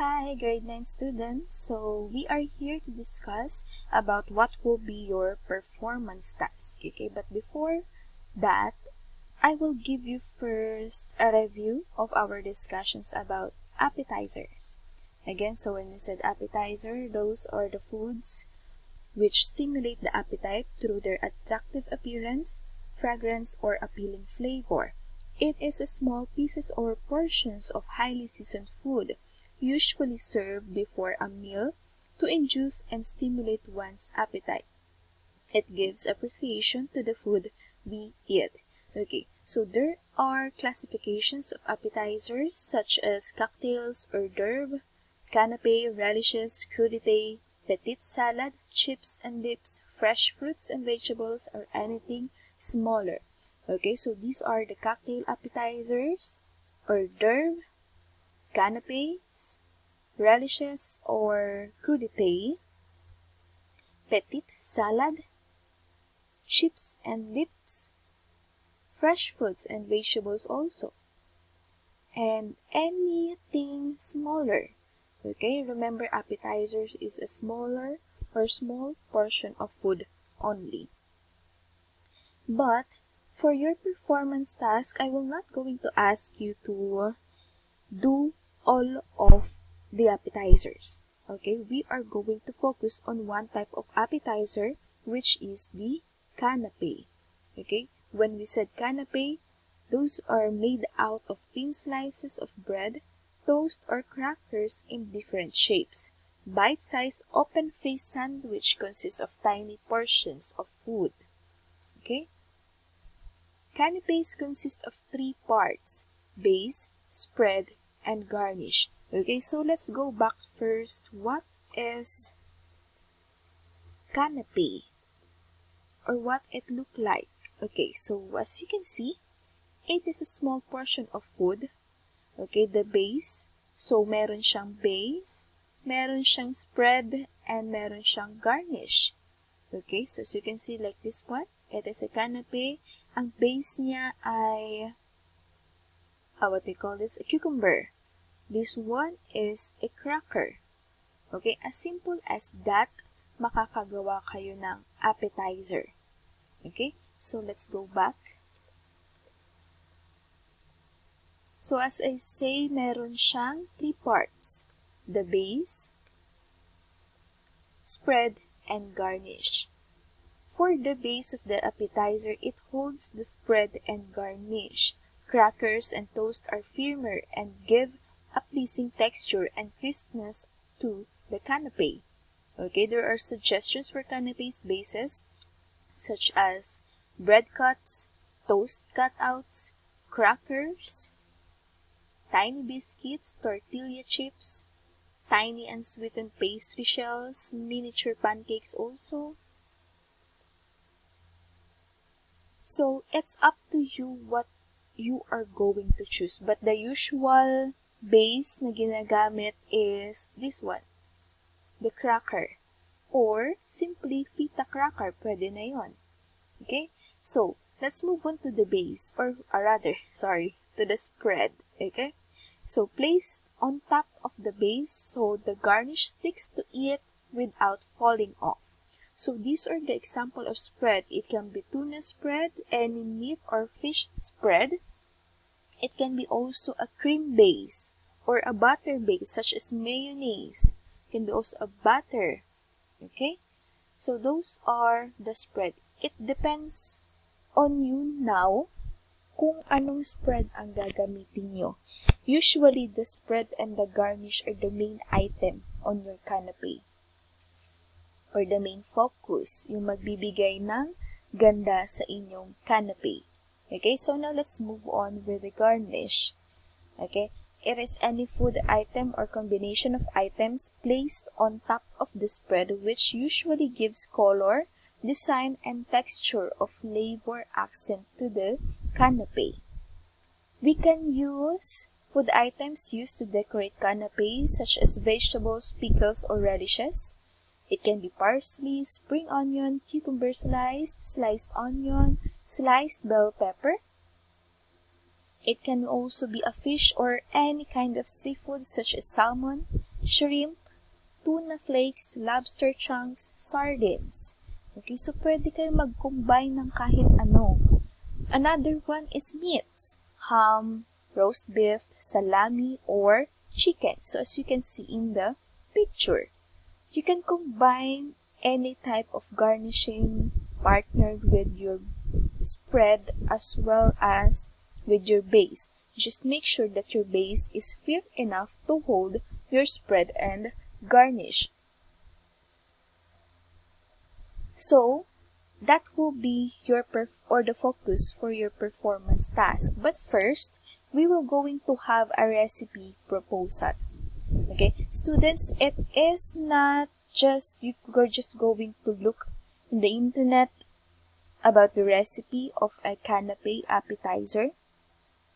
Hi, grade 9 students. So, we are here to discuss about what will be your performance task. Okay, but before that, I will give you first a review of our discussions about appetizers. Again, so when we said appetizer, those are the foods which stimulate the appetite through their attractive appearance, fragrance, or appealing flavor. It is small pieces or portions of highly seasoned food, usually served before a meal, to induce and stimulate one's appetite. It gives appreciation to the food we eat. Okay, so there are classifications of appetizers such as cocktails, hors d'oeuvre, canapé, relishes, crudité, petit salad, chips and dips, fresh fruits and vegetables, or anything smaller. Okay, so these are the cocktail appetizers, hors d'oeuvre, canapés, relishes or crudité, petit salad, chips and dips, fresh fruits and vegetables also, and anything smaller. Okay, remember appetizers is a smaller or small portion of food only. But for your performance task, I will not going to ask you to do all of the appetizers. Okay, we are going to focus on one type of appetizer, which is the canapé. Okay, when we said canapé, those are made out of thin slices of bread, toast, or crackers in different shapes. Bite-sized open-faced sandwich consists of tiny portions of food. Okay, canapés consist of three parts: base, spread, and garnish. Okay, so let's go back first. What is canapé, or what it look like? Okay, so as you can see, it is a small portion of food. Okay, the base. So meron siyang base, meron siyang spread, and meron siyang garnish. Okay, so as you can see like this one, it is a canapé. Ang base niya ay what we call this, a cucumber. This one is a cracker. Okay, as simple as that, makakagawa kayo ng appetizer. Okay, so let's go back. So as I say, meron siyang three parts: the base, spread, and garnish. For the base of the appetizer, it holds the spread and garnish. Crackers and toast are firmer and give a pleasing texture and crispness to the canapé. Okay, there are suggestions for canapé's bases, such as bread cuts, toast cutouts, crackers, tiny biscuits, tortilla chips, tiny unsweetened pastry shells, miniature pancakes also. So, it's up to you what you are going to choose. But the usual base na ginagamit is this one, the cracker. Or, simply feta cracker, pwede na yon. Okay? So, let's move on to the base, or rather, to the spread. Okay? So, placed on top of the base so the garnish sticks to it without falling off. So, these are the example of spread. It can be tuna spread, any meat or fish spread. It can be also a cream base or a butter base, such as mayonnaise. It can be also a butter. Okay? So, those are the spread. It depends on you now kung anong spread ang gagamitin nyo. Usually, the spread and the garnish are the main item on your canapé, or the main focus, yung magbibigay ng ganda sa inyong canapé. Okay, so now let's move on with the garnish. Okay, it is any food item or combination of items placed on top of the spread, which usually gives color, design, and texture of flavor accent to the canapé. We can use food items used to decorate canapés, such as vegetables, pickles, or radishes. It can be parsley, spring onion, cucumber sliced onion, sliced bell pepper. It can also be a fish or any kind of seafood such as salmon, shrimp, tuna flakes, lobster chunks, sardines. Okay, so pwede kayo mag-combine ng kahit ano. Another one is meats, ham, roast beef, salami, or chicken. So as you can see in the picture, you can combine any type of garnishing partnered with your spread as well as with your base. Just make sure that your base is firm enough to hold your spread and garnish. So, that will be your the focus for your performance task. But first, we will going to have a recipe proposal. Okay, students, it is not just you're just going to look in the internet about the recipe of a canapé appetizer.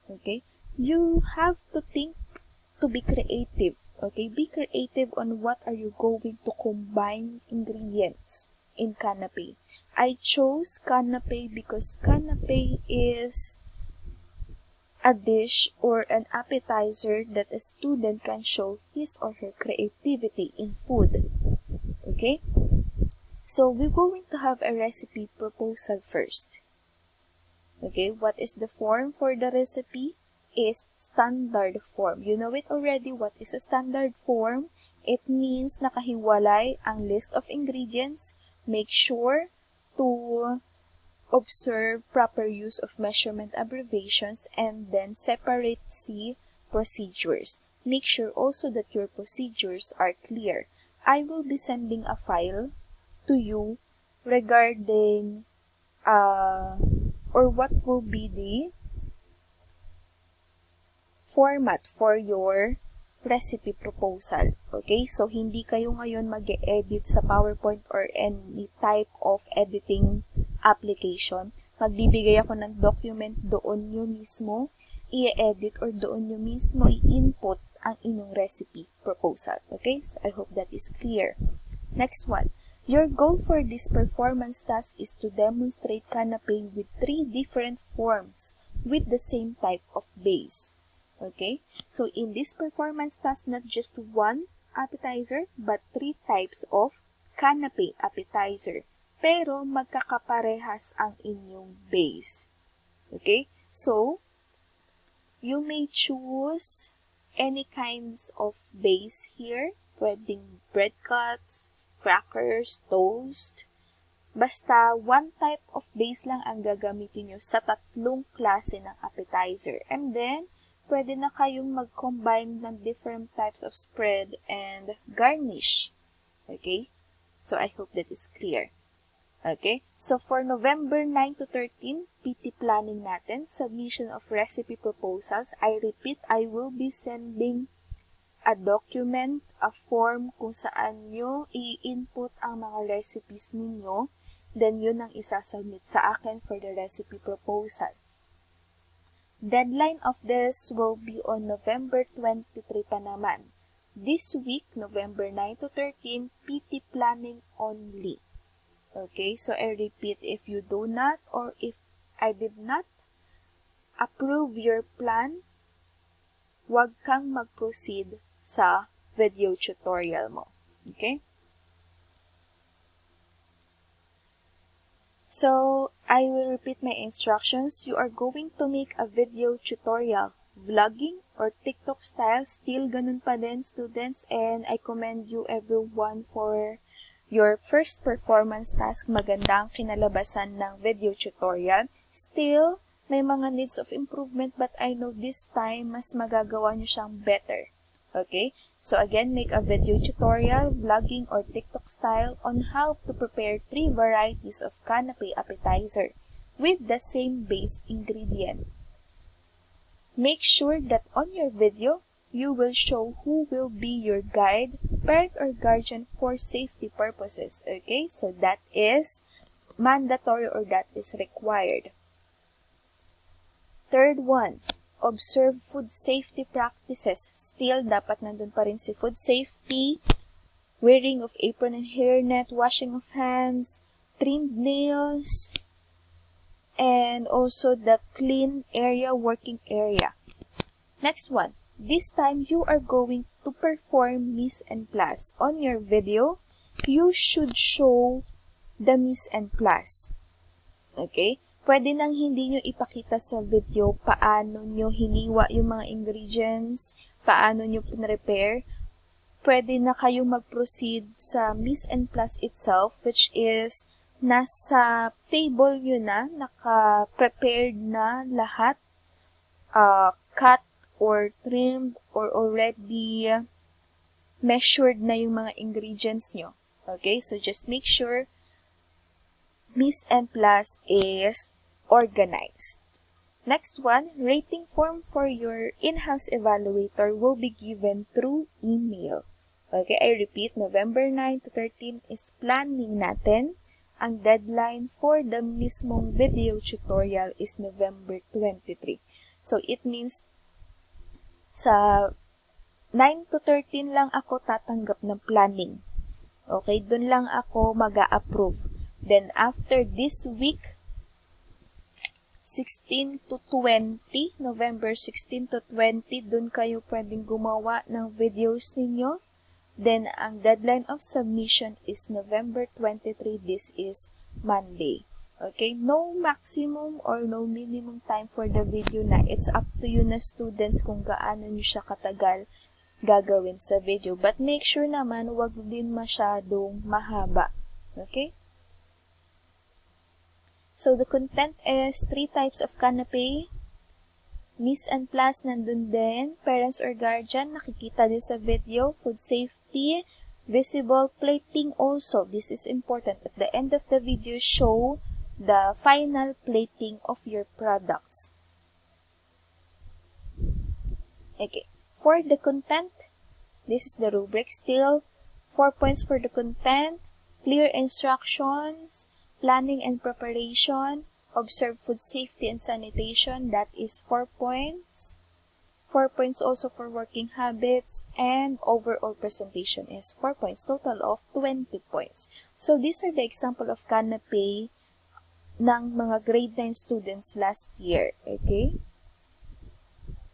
Okay, you have to think to be creative. Okay, be creative on what are you going to combine ingredients in canapé. I chose canapé because canapé is a dish or an appetizer that a student can show his or her creativity in food. Okay? So we're going to have a recipe proposal first. Okay, what is the form for the recipe? Is standard form. You know it already. What is a standard form? It means nakahiwalay ang list of ingredients. Make sure to observe proper use of measurement abbreviations and then separate C procedures. Make sure also that your procedures are clear. I will be sending a file to you regarding or what will be the format for your recipe proposal. Okay? So, hindi kayo ngayon mag-e-edit sa PowerPoint or any type of editing application. Magbibigay ako ng document doon nyo mismo i-edit or doon nyo mismo i-input ang inyong recipe proposal. Okay? So, I hope that is clear. Next one. Your goal for this performance task is to demonstrate canapé with 3 different forms with the same type of base. Okay? So, in this performance task, not just one appetizer, but 3 types of canapé appetizer. Pero, magkakaparehas ang inyong base. Okay? So, you may choose any kinds of base here. Pwedeng bread cuts, crackers, toast. Basta, one type of base lang ang gagamitin nyo sa 3 klase ng appetizer. And then, pwede na kayong mag-combine ng different types of spread and garnish. Okay? So, I hope that is clear. Okay? So, for November 9 to 13, PT planning natin, submission of recipe proposals. I repeat, I will be sending a document, a form kung saan nyo i-input ang mga recipes ninyo. Then, yun ang isasubmit sa akin for the recipe proposal. Deadline of this will be on November 23 pa naman. This week, November 9 to 13, PT planning only. Okay, so I repeat, if you do not or if I did not approve your plan, huwag kang mag-proceed sa video tutorial mo. Okay? So, I will repeat my instructions. You are going to make a video tutorial. Vlogging or TikTok style, still ganun pa din, students. And I commend you everyone for your first performance task. Maganda ang kinalabasan ng video tutorial. Still, may mga needs of improvement but I know this time, mas magagawa nyo siyang better. Okay? So again, make a video tutorial, vlogging or TikTok style on how to prepare 3 varieties of canapé appetizer with the same base ingredient. Make sure that on your video, you will show who will be your guide, parent or guardian for safety purposes. Okay? So that is mandatory or that is required. Third one. Observe food safety practices. Still, dapat nandun pa rin si food safety, wearing of apron and hairnet, washing of hands, trimmed nails, and also the clean area, working area. Next one, this time you are going to perform mise en place. On your video, you should show the mise en place. Okay? Pwede nang hindi nyo ipakita sa video paano nyo hiniwa yung mga ingredients, paano nyo prepare. Pwede na kayo mag-proceed sa mise en place itself, which is nasa table nyo na, naka-prepared na lahat, cut or trimmed or already measured na yung mga ingredients nyo. Okay, so just make sure mise en place is organized. Next one, rating form for your in-house evaluator will be given through email. Okay, I repeat, November 9 to 13 is planning natin. Ang deadline for the mismong video tutorial is November 23. So, it means sa 9 to 13 lang ako tatanggap ng planning. Okay, dun lang ako mag-a-approve. Then, after this week, 16 to 20, November 16 to 20, dun kayo pwedeng gumawa ng videos ninyo. Then, ang deadline of submission is November 23. This is Monday. Okay? No maximum or no minimum time for the video na. It's up to you na students kung gaano nyo siya katagal gagawin sa video. But make sure naman, wag din masyadong mahaba. Okay? So, the content is 3 types of canapé. Mise en place nandun din. Parents or guardian, nakikita din sa video. Food safety, visible plating also. This is important. At the end of the video, show the final plating of your products. Okay. For the content, this is the rubric still. 4 points for the content. Clear instructions, planning and preparation, observe food safety and sanitation, that is 4 points. 4 points also for working habits, and overall presentation is 4 points, total of 20 points. So, these are the example of canapé ng mga grade 9 students last year. Okay?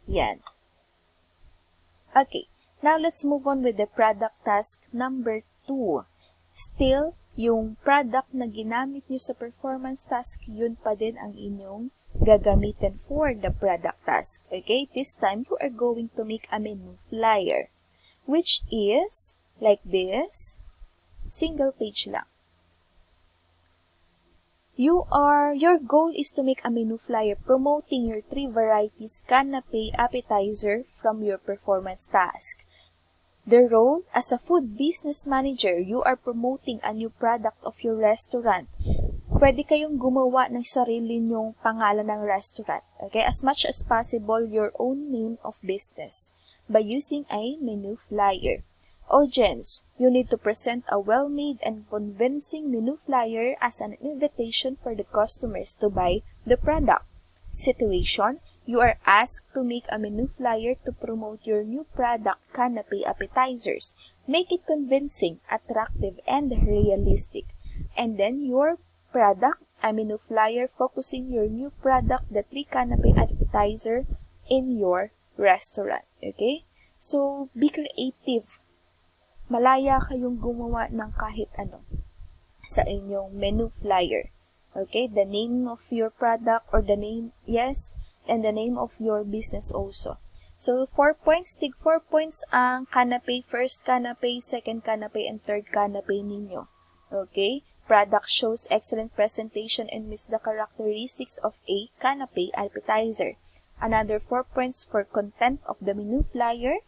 Yan. Okay. Now, let's move on with the product task number 2. Still, yung product na ginamit nyo sa performance task, yun pa din ang inyong gagamitin for the product task. Okay? This time, you are going to make a menu flyer, which is like this, single page lang. Your goal is to make a menu flyer promoting your 3 varieties canapé appetizer from your performance task. The role, as a food business manager, you are promoting a new product of your restaurant. Pwede kayong gumawa ng sarili nyong pangalan ng restaurant. Okay? As much as possible, your own name of business by using a menu flyer. Audience, you need to present a well-made and convincing menu flyer as an invitation for the customers to buy the product. Situation, you are asked to make a menu flyer to promote your new product, canapé appetizers. Make it convincing, attractive, and realistic. And then your product, a menu flyer focusing your new product, the 3 canapé appetizer in your restaurant. Okay? So, be creative. Malaya kayong gumawa ng kahit ano sa inyong menu flyer. Okay? The name of your product or the name, yes, and the name of your business also. So, 4 points. Tig 4 points ang canapé, first canapé, second canapé, and third canapé ninyo. Okay? Product shows excellent presentation and meets the characteristics of a canapé appetizer. Another 4 points for content of the menu flyer.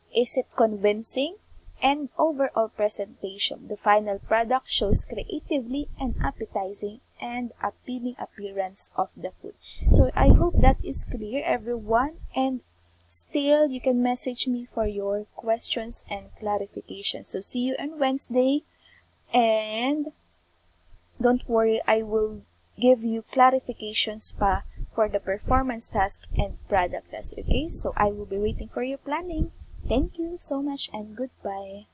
Is it convincing? And overall presentation. The final product shows creatively and appetizing and appealing appearance of the food. So, I hope that is clear, everyone. And still, you can message me for your questions and clarifications. So, see you on Wednesday. And don't worry, I will give you clarifications pa for the performance task and product task. Okay? So, I will be waiting for your planning. Thank you so much and goodbye.